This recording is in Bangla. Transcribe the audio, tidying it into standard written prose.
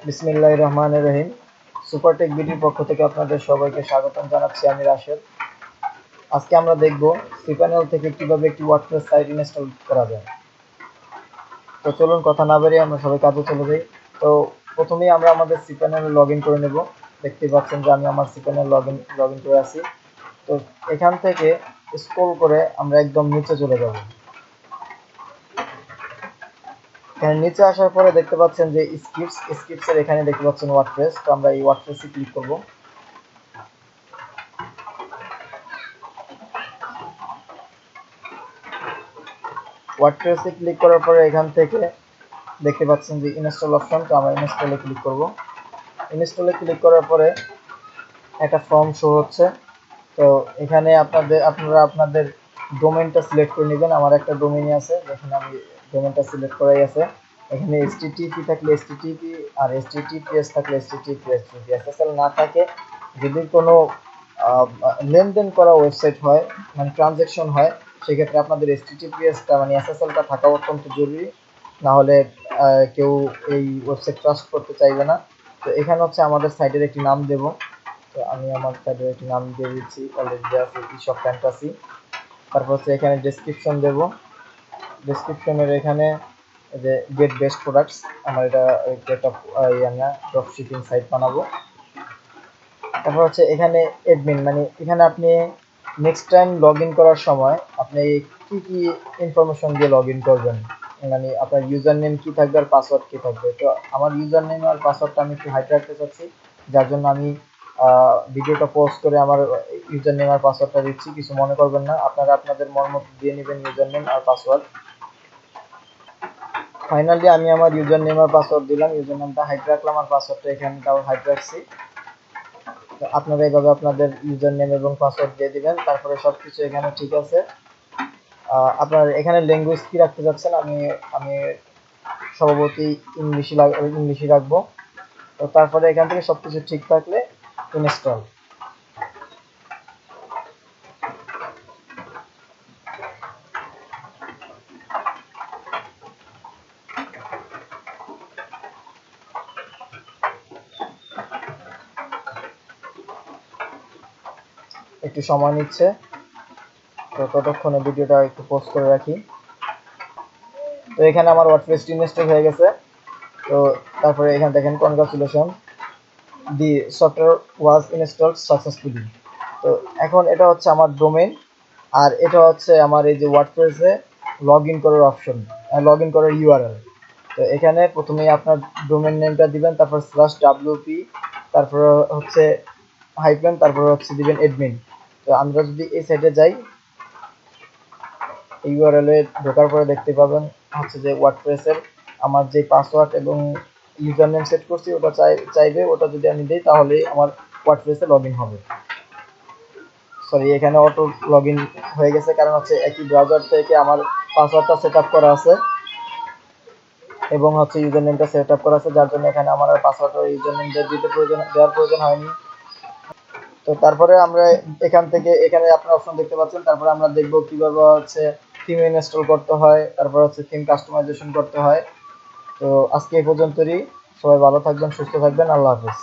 বিসমিল্লাহির রহমানির রহিম। সুপারটেক বিডির পক্ষ থেকে আপনাদের সবাইকে স্বাগতম জানাচ্ছি। আমি রাশেদ। আজকে আমরা দেখব cPanel থেকে কিভাবে একটি ওয়ার্ডপ্রেস সাইট ইনস্টল করা যায়। তো চলুন কথা না বাড়িয়ে আমরা সবাই কাজে চলে যাই। তো প্রথমেই আমরা আমাদের cPanel লগইন করে নেব। দেখতে পাচ্ছেন যে আমি আমার cPanel লগইন করে আছি। তো এখান থেকে স্ক্রল করে আমরা একদম নিচে চলে যাব। এখানে নিচে আসার পরে দেখতে পাচ্ছেন যে স্ক্রিপ্টস এর এখানে দেখতে পাচ্ছেন ওয়ার্ডপ্রেস। তো আমরা এই ওয়ার্ডপ্রেসে ক্লিক করব। ওয়ার্ডপ্রেসে ক্লিক করার পরে এখান থেকে দেখতে পাচ্ছেন যে ইনস্টল অপশন। তো আমরা ইনস্টলে ক্লিক করব। ইনস্টলে ক্লিক করার পরে একটা ফর্ম শো হচ্ছে। তো এখানে আপনারা আপনাদের ডোমেইনটা সিলেক্ট করে নেবেন। আমার একটা ডোমেইন আছে, যেখানে আমি ডোমেইনটা সিলেক্ট করাই আছে। এখানে http থাকলে http আর https থাকলে https, যদি SSL না থাকে, যদি কোনো লেনদেন করা ওয়েবসাইট হয়, মানে ট্রানজ্যাকশন হয়, সেক্ষেত্রে আপনাদের https-টা মানে SSL-টা থাকা অত্যন্ত জরুরি। না হলে কেউ এই ওয়েবসাইট ট্রাস্ট করতে চাইবে না। তো এখানে হচ্ছে আমাদের সাইটের একটি নাম দেব। তো আমি আমার সাইটের একটি নাম দিয়ে দিচ্ছি, অলরেডি দেওয়া আছে ইশপ ফ্যান্টাসি। তারপর হচ্ছে এখানে ডেসক্রিপশন দেব। ডেসক্রিপশনের এখানে যে গেট বেস্ট প্রোডাক্টস, আমার এটা ড্রপ শিপিং সাইট বানাবো। তারপর হচ্ছে এখানে অ্যাডমিন, মানে এখানে আপনি নেক্সট টাইম লগ ইন করার সময় আপনি কি কি ইনফরমেশন দিয়ে লগ ইন করবেন, মানে আপনার ইউজার নেম কি থাকবে আর পাসওয়ার্ড কি থাকবে। তো আমার ইউজার নেম আর পাসওয়ার্ডটা আমি একটু হাইড রাখতে চাচ্ছি, যার জন্য আমি ভিডিওটা পোস্ট করে আমার ইউজার নেম আর পাসওয়ার্ডটা দিচ্ছি। কিছু মনে করবেন না, আপনারা আপনাদের মন মতো দিয়ে নেবেন ইউজার নেম আর পাসওয়ার্ড। ফাইনালি আমি আমার ইউজার নেম আর পাসওয়ার্ড দিলাম, ইউজার নেমটা হাইড রাখলাম আর পাসওয়ার্ডটা এখানটাও হাইড রাখছি। তো আপনারা এইভাবে আপনাদের ইউজার নেম এবং পাসওয়ার্ড দিয়ে দিবেন। তারপরে সবকিছু এখানে ঠিক আছে। আপনার এখানে ল্যাঙ্গুয়েজ কি রাখতে যাচ্ছেন, আমি স্বভাবতই ইংলিশই রাখবো। তো তারপরে এখান থেকে সবকিছু ঠিক থাকলে ইনস্টল। একটু সময় নিচ্ছে, তো ততক্ষণে ভিডিওটা একটু পোস্ট করে রাখি। তো এখানে আমার ওয়ার্ডপ্রেসটি ইনস্টল হয়ে গেছে। তো তারপরে এখানে দেখেন কনগ্রাচুলেশন, দি সফটওয়্যার ওয়াজ ইনস্টলড সাকসেসফুলি। তো এখন এটা হচ্ছে আমার ডোমেইন, আর এটা হচ্ছে আমার এই যে ওয়ার্ডপ্রেসে লগ ইন করার অপশন, লগ ইন করার ইউআরএল। তো এখানে প্রথমেই আপনার ডোমেইন নেমটা দিবেন, তারপর /wp, তারপর হচ্ছে হাইফেন, তারপর হচ্ছে দিবেন অ্যাডমিন। তো আমরা যদি এই সাইটে যাই, ইউআরএল-এ ঢোকার পরে দেখতে পাবেন হচ্ছে যে ওয়ার্ডপ্রেসের আমার যে পাসওয়ার্ড এবং ইউজার নেম সেট করছি ওটা চাইবে। ওটা যদি আমি দিই তাহলেই আমার ওয়ার্ডপ্রেসে লগ ইন হবে। সরি, এখানে অটো লগ ইন হয়ে গেছে, কারণ হচ্ছে একই ব্রাউজার থেকে আমার পাসওয়ার্ডটা সেট আপ করা আছে এবং হচ্ছে ইউজার নেমটা সেট আপ করা আছে, যার জন্য এখানে আমার পাসওয়ার্ড আর ইউজার নেম দেওয়ার প্রয়োজন হয়নি। তো তারপরে আমরা এখান থেকে এখানে আপনার অপশন দেখতে পাচ্ছেন। তারপরে আমরা দেখব কিভাবে হচ্ছে থিম ইনস্টল করতে হয়, তারপর হচ্ছে থিম কাস্টমাইজেশন করতে হয়। তো আজকে এই পর্যন্তই। সবাই ভালো থাকবেন, সুস্থ থাকবেন। আল্লাহ হাফেজ।